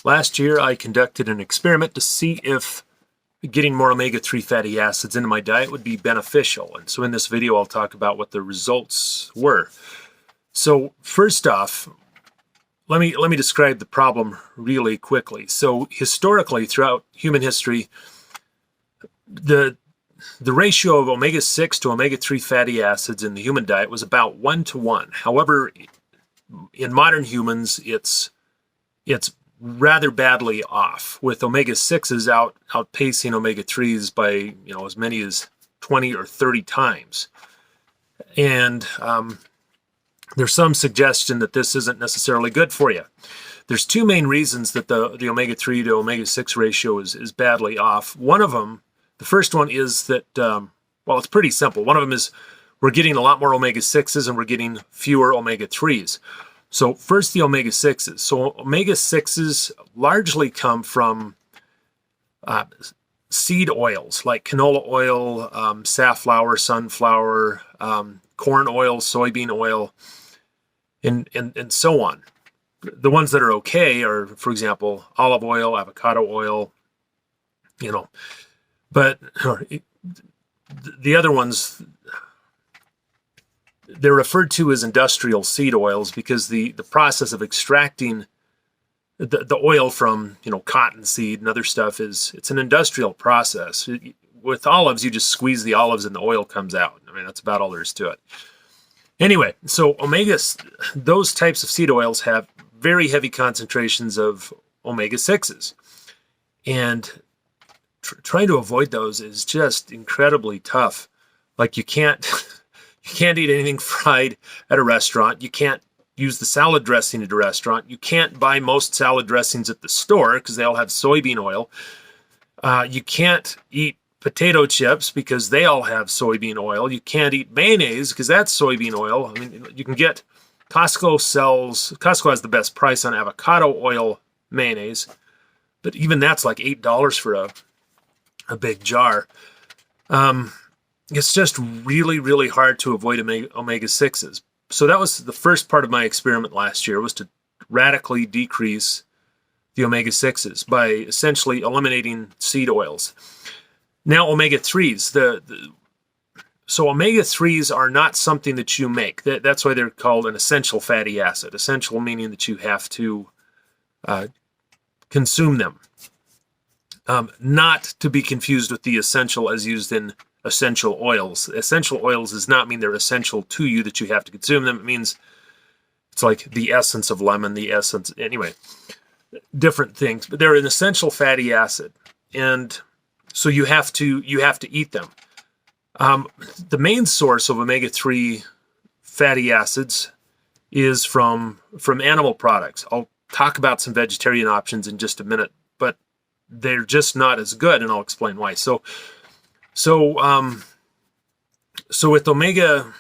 Last year, I conducted an experiment to see if getting more omega-3 fatty acids into my diet would be beneficial. And so in this video, I'll talk about what the results were. So first off, let me describe the problem really quickly. So historically, throughout human history, the ratio of omega-6 to omega-3 fatty acids in the human diet was about 1-to-1. However, in modern humans, it's rather badly off, with omega-6s outpacing omega-3s by as many as 20 or 30 times. And there's some suggestion that this isn't necessarily good for you. There's two main reasons that the omega-3 to omega-6 ratio is badly off. One of them, the first one, is that, well, it's pretty simple. One of them is we're getting a lot more omega-6s and we're getting fewer omega-3s. So first, the omega-6s. So omega-6s largely come from seed oils like canola oil, safflower, sunflower, corn oil, soybean oil, and so on. The ones that are okay are, for example, olive oil, avocado oil, but the other ones, they're referred to as industrial seed oils because the process of extracting the oil from cottonseed and other stuff it's an industrial process. With olives, you just squeeze the olives and the oil comes out. I mean, that's about all there is to it. Anyway, so those types of seed oils have very heavy concentrations of omega-6s, and trying to avoid those is just incredibly tough. Like you can't eat anything fried at a restaurant. You can't use the salad dressing at a restaurant. You can't buy most salad dressings at the store because they all have soybean oil. You can't eat potato chips because they all have soybean oil. You can't eat mayonnaise because that's soybean oil. I mean, you can get Costco has the best price on avocado oil mayonnaise, but even that's like $8 for a big jar. It's just really, really hard to avoid omega-6s. So that was the first part of my experiment last year, was to radically decrease the omega-6s by essentially eliminating seed oils. Now, omega-3s. So omega-3s are not something that you make. That's why they're called an essential fatty acid. Essential meaning that you have to consume them. Not to be confused with the essential as used in essential oils. Essential oils does not mean they're essential to you, that you have to consume them. It means it's like the essence of lemon, anyway, different things. But they're an essential fatty acid, and so you have to eat them. The main source of omega-3 fatty acids is from animal products. I'll talk about some vegetarian options in just a minute, but they're just not as good, and I'll explain why. So with omega,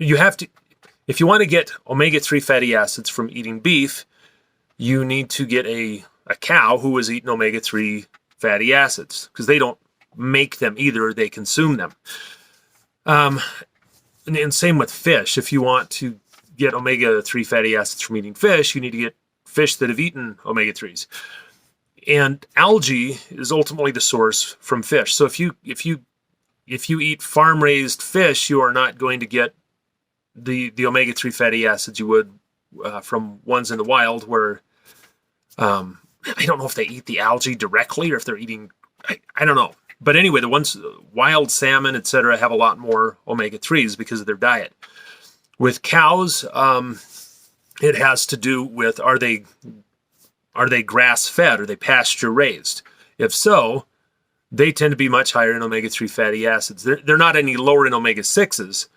if you want to get omega-3 fatty acids from eating beef, you need to get a cow who is eating omega-3 fatty acids, because they don't make them either, they consume them. And same with fish. If you want to get omega-3 fatty acids from eating fish, you need to get fish that have eaten omega-3s. And algae is ultimately the source from fish. So if you eat farm-raised fish, you are not going to get the omega-3 fatty acids you would from ones in the wild, where I don't know if they eat the algae directly or if they're eating, I don't know. But anyway, the ones, wild salmon, etc., have a lot more omega-3s because of their diet. With cows, it has to do with, are they grass-fed? Are they pasture-raised? If so, they tend to be much higher in omega-3 fatty acids. They're not any lower in omega-6s.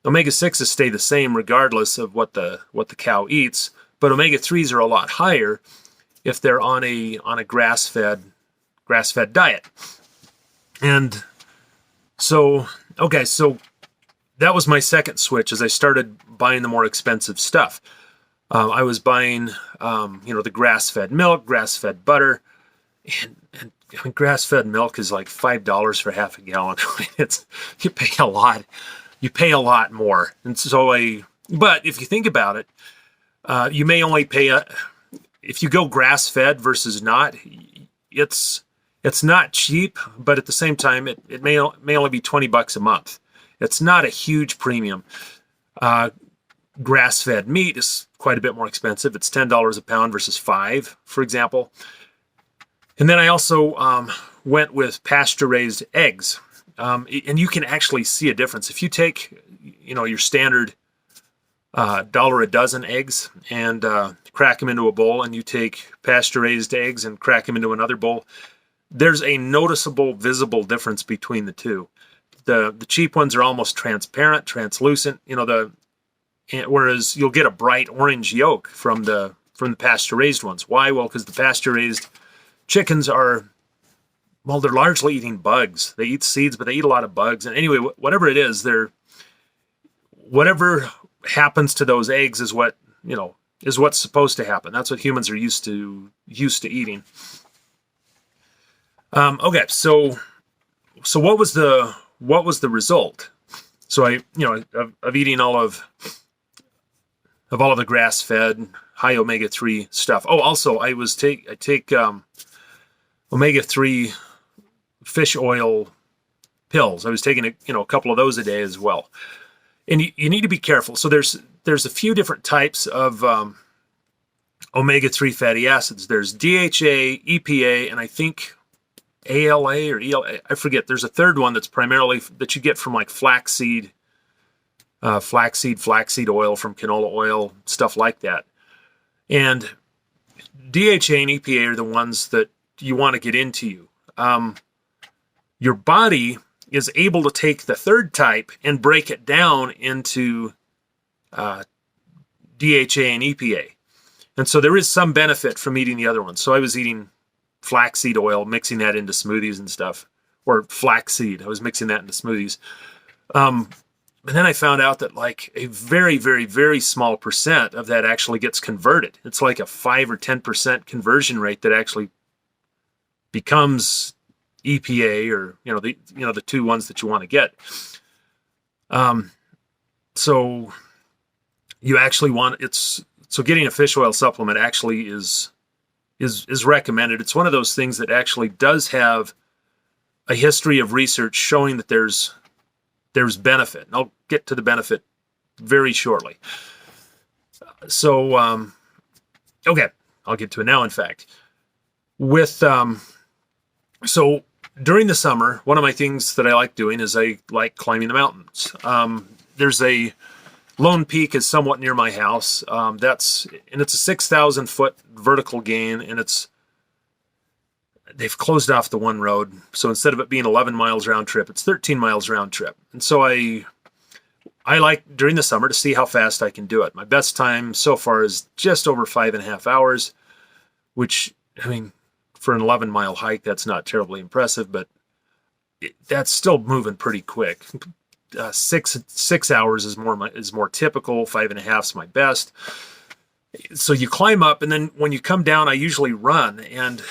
Omega-6s stay the same regardless of what the cow eats, but omega-3s are a lot higher if they're on a grass-fed diet. And so that was my second switch as I started buying the more expensive stuff. I was buying, the grass-fed milk, grass-fed butter, and grass-fed milk is like $5 for half a gallon. You pay a lot. You pay a lot more. And so but if you think about it, you may only pay if you go grass-fed versus not, it's not cheap, but at the same time, it may only be $20 a month. It's not a huge premium. Grass-fed meat is quite a bit more expensive. It's $10 a pound versus $5, for example. And then I also went with pasture-raised eggs. And you can actually see a difference. If you take, your standard dollar a dozen eggs and crack them into a bowl, and you take pasture-raised eggs and crack them into another bowl, there's a noticeable, visible difference between the two. The cheap ones are almost transparent, translucent, whereas you'll get a bright orange yolk from the pasture-raised ones. Why? Well, because the pasture-raised chickens are, well, they're largely eating bugs. They eat seeds, but they eat a lot of bugs. And anyway, whatever it is, whatever happens to those eggs is what's supposed to happen. That's what humans are used to eating. Okay, so what was the result? So of eating all of the grass-fed high omega-3 stuff. Oh, also I take omega-3 fish oil pills. I was taking a couple of those a day as well. And you need to be careful. So there's a few different types of omega-3 fatty acids. There's DHA, EPA, and I think ALA or ELA. I forget. There's a third one that's primarily that you get from like flaxseed oil from canola oil, stuff like that. And DHA and EPA are the ones that you want to get into you. Your body is able to take the third type and break it down into DHA and EPA. And so there is some benefit from eating the other ones. So I was eating flaxseed oil, mixing that into smoothies and stuff, or flaxseed. I was mixing that into smoothies. But then I found out that like a very, very, very small percent of that actually gets converted. It's like a 5 or 10% conversion rate that actually becomes EPA, or the two ones that you want to get. So you actually so getting a fish oil supplement actually is recommended. It's one of those things that actually does have a history of research showing that there's benefit. And I'll get to the benefit very shortly. So okay, I'll get to it now. In fact, so during the summer, one of my things that I like doing is I like climbing the mountains. There's a Lone Peak is somewhat near my house. It's a 6,000 foot vertical gain, and they've closed off the one road. So instead of it being 11 miles round trip, it's 13 miles round trip. And so I like during the summer to see how fast I can do it. My best time so far is just over 5.5 hours, which, I mean, for an 11-mile hike, that's not terribly impressive, but that's still moving pretty quick. 6 hours is more typical. 5.5 is my best. So you climb up, and then when you come down, I usually run, and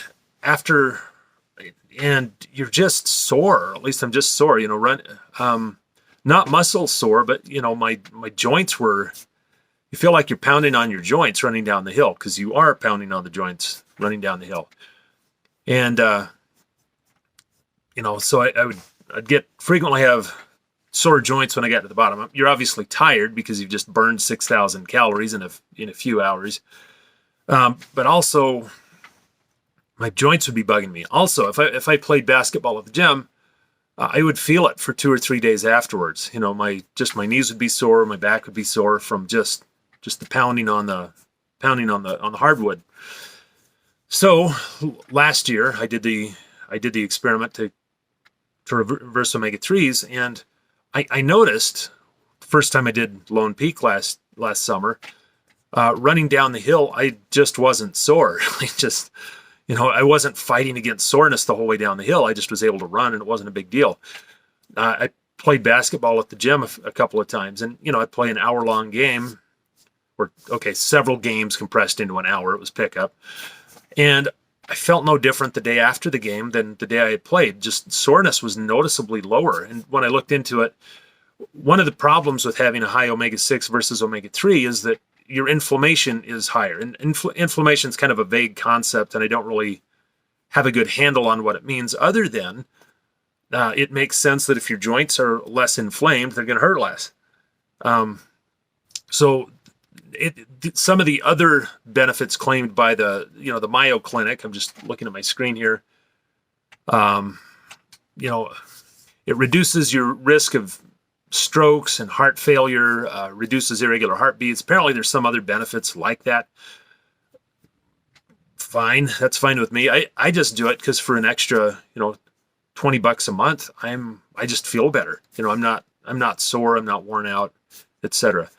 you're just sore. At least I'm just sore. Not muscle sore, but my joints were. You feel like you're pounding on your joints running down the hill, because you are pounding on the joints running down the hill. And so I'd frequently have sore joints when I got to the bottom. You're obviously tired because you've just burned 6,000 calories in a few hours. But also, my joints would be bugging me. Also, if I played basketball at the gym, I would feel it for 2 or 3 days afterwards. My knees would be sore, my back would be sore from just the pounding on the hardwood. So last year I did the experiment to reverse omega-3s, and I noticed first time I did Lone Peak last summer, running down the hill, I just wasn't sore. I wasn't fighting against soreness the whole way down the hill. I just was able to run, and it wasn't a big deal. I played basketball at the gym a couple of times, and I'd play an hour-long game, several games compressed into an hour. It was pickup. And I felt no different the day after the game than the day I had played. Just soreness was noticeably lower. And when I looked into it, one of the problems with having a high omega-6 versus omega-3 is that your inflammation is higher. And inflammation is kind of a vague concept, and I don't really have a good handle on what it means, other than it makes sense that if your joints are less inflamed, they're going to hurt less. So some of the other benefits claimed by the Mayo Clinic, I'm just looking at my screen here, it reduces your risk of strokes and heart failure, reduces irregular heartbeats. Apparently there's some other benefits like that. Fine, that's fine with me. I just do it because for an extra, $20 a month, I just feel better. I'm not sore, I'm not worn out, etc.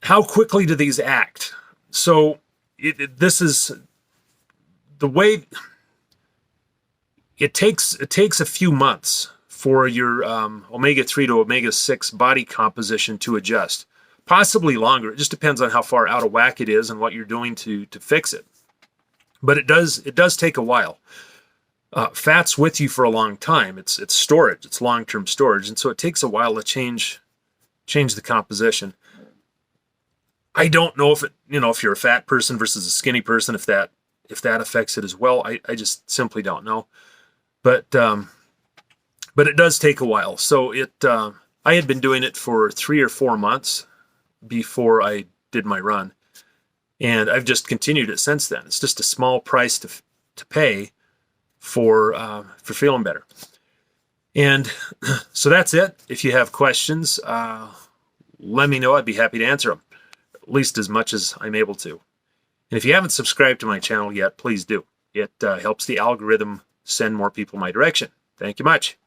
How quickly do these act? So this is the way it takes a few months for your omega-3 to omega-6 body composition to adjust. Possibly longer. It just depends on how far out of whack it is and what you're doing to fix it. But it does take a while. Fat's with you for a long time. It's storage. It's long-term storage, and so it takes a while to change the composition. I don't know if you're a fat person versus a skinny person, if that affects it as well. I just simply don't know. But it does take a while. So I had been doing it for 3 or 4 months before I did my run, and I've just continued it since then. It's just a small price to pay for feeling better. And so that's it. If you have questions, let me know. I'd be happy to answer them, at least as much as I'm able to. And if you haven't subscribed to my channel yet, please do. It helps the algorithm send more people my direction. Thank you much.